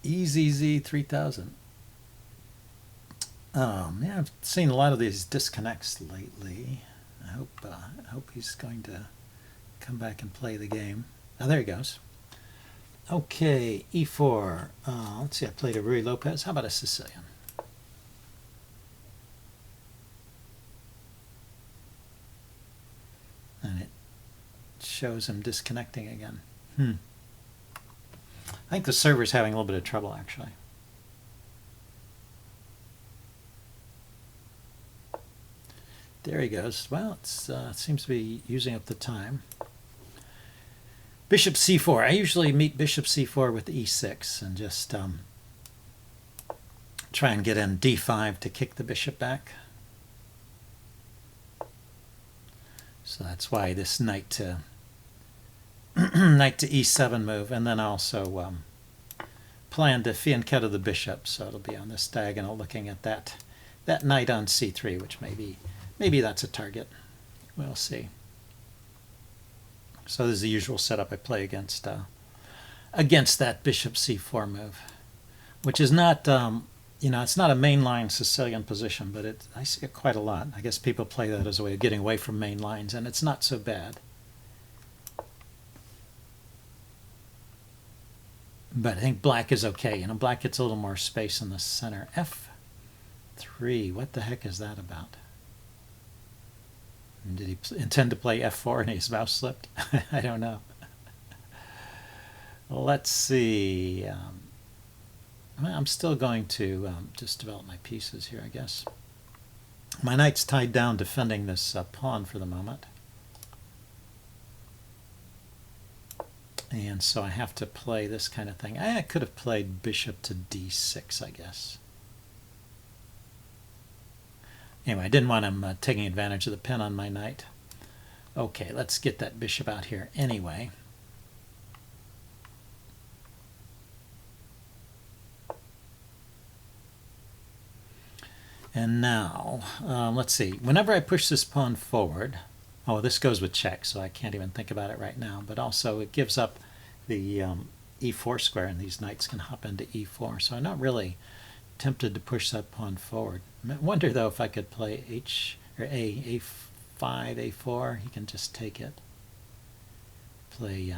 EZZ 3000. Yeah, I've seen a lot of these disconnects lately. I hope he's going to come back and play the game. Oh, there he goes. Okay, E4. Let's see, I played a Rui Lopez. How about a Sicilian? And it shows him disconnecting again. I think the server's having a little bit of trouble, actually. There he goes. Well, it seems to be using up the time. Bishop c4. I usually meet bishop c4 with e6 and just try and get in d5 to kick the bishop back. So that's why this knight to knight to e7 move, and then also plan to fianchetto the bishop, so it'll be on this diagonal looking at that knight on c3, which maybe that's a target. We'll see. So this is the usual setup I play against that bishop c4 move, which is not it's not a mainline Sicilian position, but I see it quite a lot. I guess people play that as a way of getting away from main lines, and it's not so bad. But I think black is okay. Black gets a little more space in the center. F3. What the heck is that about? Did he intend to play F4 and his mouse slipped? I don't know. Let's see. I'm still going to just develop my pieces here, I guess. My knight's tied down defending this pawn for the moment. And so I have to play this kind of thing. I could have played bishop to d6, I guess. Anyway, I didn't want him taking advantage of the pin on my knight. Okay, let's get that bishop out here anyway. And now, let's see. Whenever I push this pawn forward, this goes with check, so I can't even think about it right now. But also, it gives up the e4 square, and these knights can hop into e4. So I'm not really tempted to push that pawn forward. I wonder, though, if I could play a5, a4. He can just take it. Play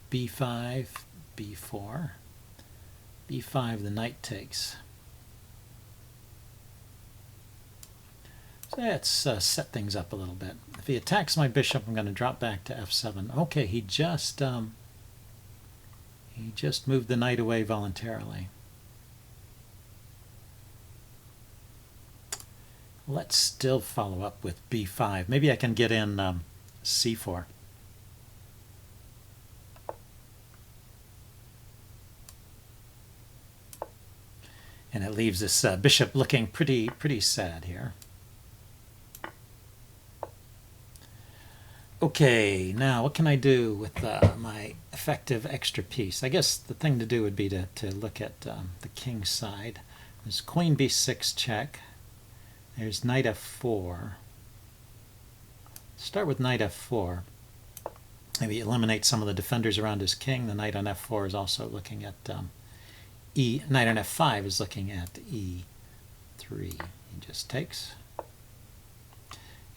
b5, b4. b5, the knight takes. So let's set things up a little bit. If he attacks my bishop, I'm going to drop back to f7. Okay, he just moved the knight away voluntarily. Let's still follow up with b5. Maybe I can get in c4. And it leaves this bishop looking pretty sad here. Okay, now what can I do with my effective extra piece? I guess the thing to do would be to look at the king's side. There's queen b6 check. There's knight f4. Start with knight f4. Maybe eliminate some of the defenders around his king. The knight on f4 is also looking at knight on f5 is looking at e3. He just takes.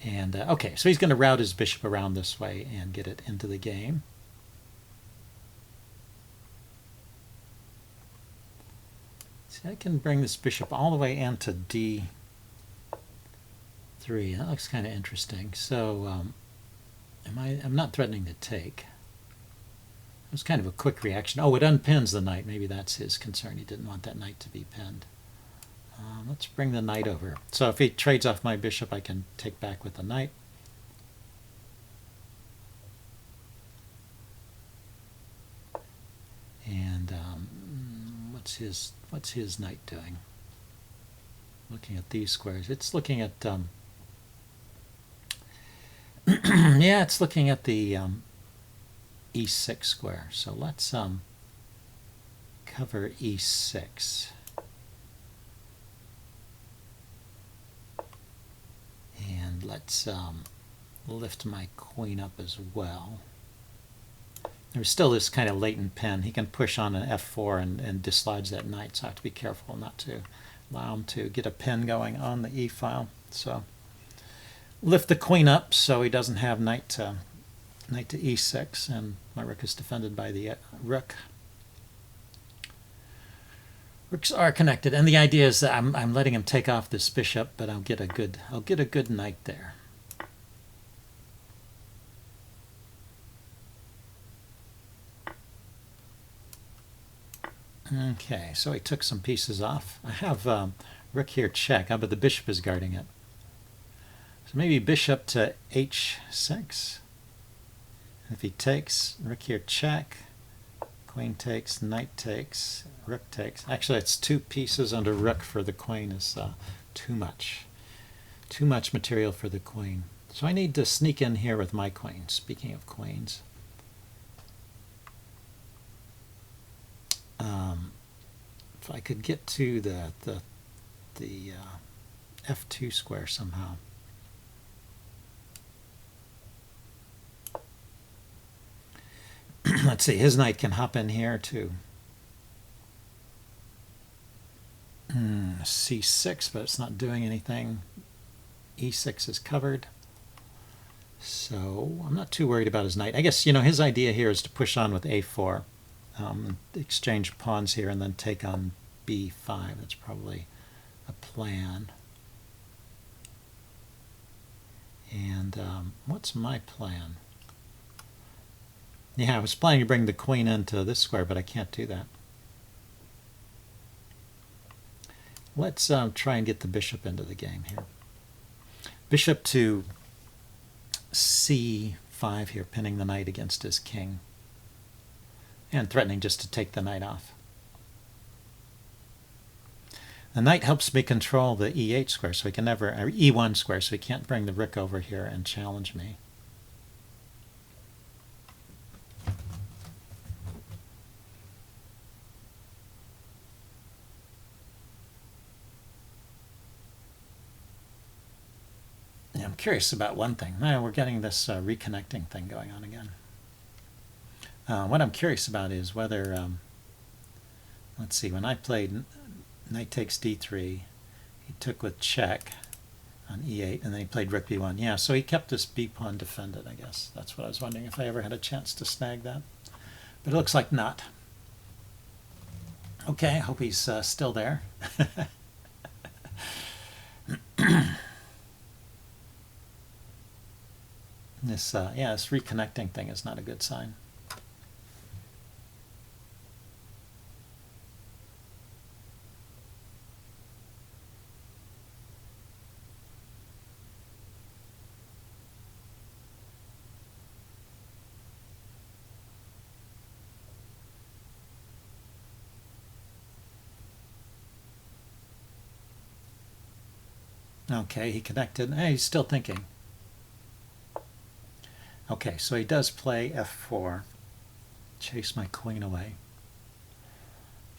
And okay, so he's going to route his bishop around this way and get it into the game. See, I can bring this bishop all the way into d3. That looks kind of interesting. So I'm not threatening to take. It was kind of a quick reaction. Oh, it unpins the knight. Maybe that's his concern. He didn't want that knight to be pinned. Let's bring the knight over. So if he trades off my bishop, I can take back with the knight. And what's his knight doing? Looking at these squares. It's looking at yeah, it's looking at the e6 square. So let's cover e6. And let's lift my queen up as well. there's still this kind of latent pin. He can push on an f4 and dislodge that knight, so I have to be careful not to allow him to get a pin going on the e-file. So lift the queen up so he doesn't have knight to e6, and my rook is defended by the rook. Rooks are connected, and the idea is that I'm letting him take off this bishop, but I'll get a good knight there. Okay, so he took some pieces off. I have rook here check, but the bishop is guarding it. So maybe bishop to h6. If he takes, rook here check, queen takes, knight takes, rook takes. Actually, it's 2 pieces under rook for the queen is too much. Too much material for the queen. So I need to sneak in here with my queen, speaking of queens. If I could get to the f2 square somehow. Let's see, his knight can hop in here too. c6, but it's not doing anything. e6 is covered. So I'm not too worried about his knight. I guess, you know, his idea here is to push on with a4. Exchange pawns here and then take on b5. That's probably a plan. And what's my plan? Yeah, I was planning to bring the queen into this square, but I can't do that. Let's try and get the bishop into the game here. Bishop to c5 here, pinning the knight against his king. And threatening just to take the knight off. The knight helps me control the e8 square, so he can never, or e1 square, so he can't bring the rook over here and challenge me. Yeah, I'm curious about one thing. Now we're getting this reconnecting thing going on again. What I'm curious about is whether, let's see, when I played knight takes d3, he took with check on e8, and then he played rook b1. Yeah, so he kept this b pawn defended, I guess. That's what I was wondering, if I ever had a chance to snag that. But it looks like not. Okay, I hope he's still there. This reconnecting thing is not a good sign. Okay, he connected. Hey, he's still thinking. Okay, so he does play f4, chase my queen away.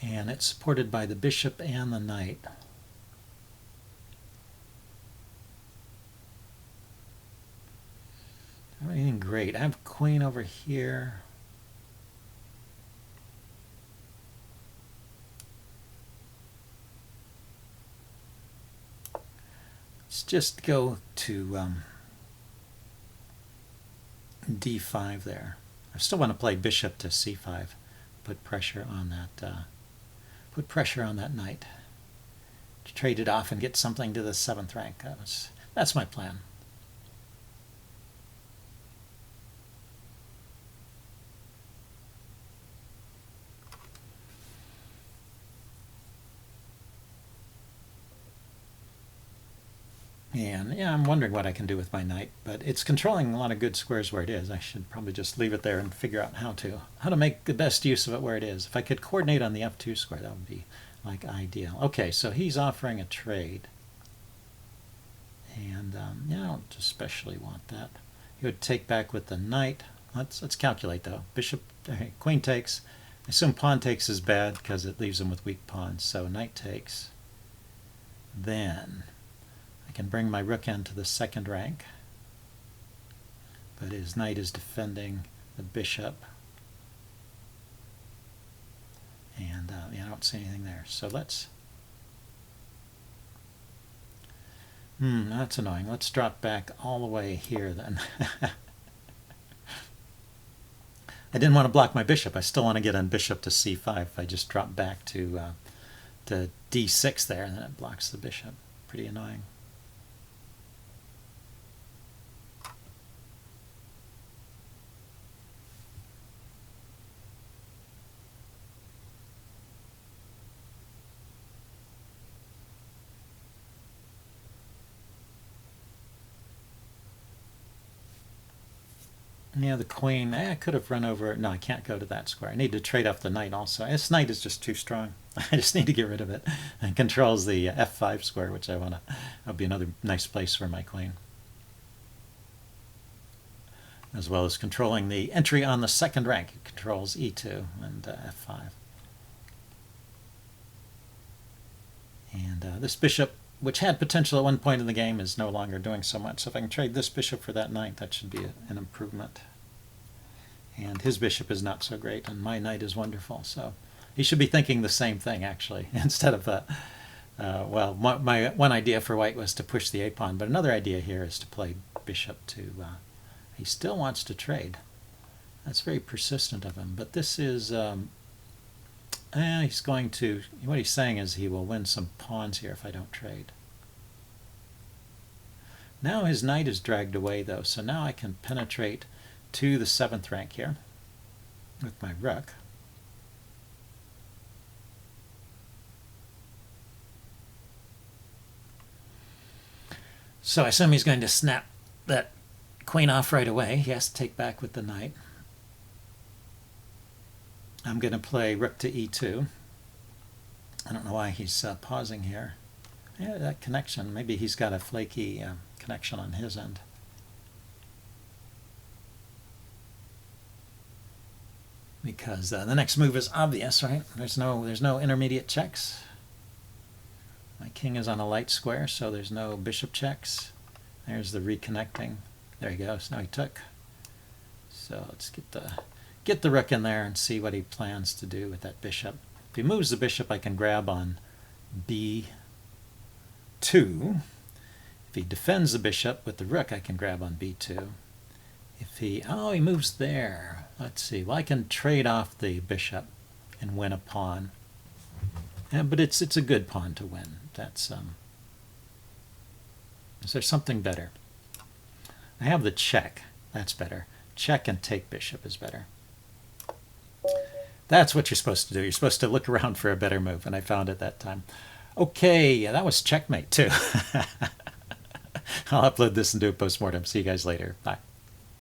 And it's supported by the bishop and the knight. Not anything great. I have queen over here. Let's just go to d5 there. I still want to play bishop to c5. Put pressure on that. Put pressure on that knight. To trade it off and get something to the 7th rank. That's my plan. And yeah, I'm wondering what I can do with my knight, but it's controlling a lot of good squares where it is. I should probably just leave it there and figure out how to make the best use of it where it is. If I could coordinate on the f2 square, that would be like ideal. Okay, so he's offering a trade, and yeah, I don't especially want that. He would take back with the knight. Let's calculate though. Bishop, queen takes. I assume pawn takes is bad because it leaves him with weak pawns. So knight takes. Then I can bring my rook into the 2nd rank, but his knight is defending the bishop. And yeah, I don't see anything there. So let's... that's annoying. Let's drop back all the way here then. I didn't want to block my bishop. I still want to get on bishop to c5. If I just drop back to d6 there, and then it blocks the bishop. Pretty annoying. Yeah, the queen, I could have run over. No, I can't go to that square. I need to trade off the knight also. This knight is just too strong. I just need to get rid of it. It controls the f5 square, which I want to... That'll be another nice place for my queen. As well as controlling the entry on the second rank. It controls e2 and f5. And this bishop, which had potential at one point in the game, is no longer doing so much. So if I can trade this bishop for that knight, that should be an improvement. And his bishop is not so great, and my knight is wonderful. So he should be thinking the same thing, actually, instead of... well, my one idea for white was to push the a-pawn, but another idea here is to play bishop to... he still wants to trade. That's very persistent of him. But this is... he's going to... What he's saying is he will win some pawns here if I don't trade. Now his knight is dragged away, though, so now I can penetrate to the 7th rank here with my rook. So I assume he's going to snap that queen off right away. He has to take back with the knight. I'm going to play rook to e2. I don't know why he's pausing here. Yeah, that connection, maybe he's got a flaky connection on his end. Because the next move is obvious, right? There's no intermediate checks. My king is on a light square, so there's no bishop checks. There's the reconnecting. There he goes. Now he took. So let's get the rook in there and see what he plans to do with that bishop. If he moves the bishop, I can grab on b2. If he defends the bishop with the rook, I can grab on b2. If he moves there. Let's see. Well, I can trade off the bishop and win a pawn. Yeah, but it's a good pawn to win. That's is there something better? I have the check. That's better. Check and take bishop is better. That's what you're supposed to do. You're supposed to look around for a better move, and I found it that time. Okay, that was checkmate too. I'll upload this and do a postmortem. See you guys later. Bye.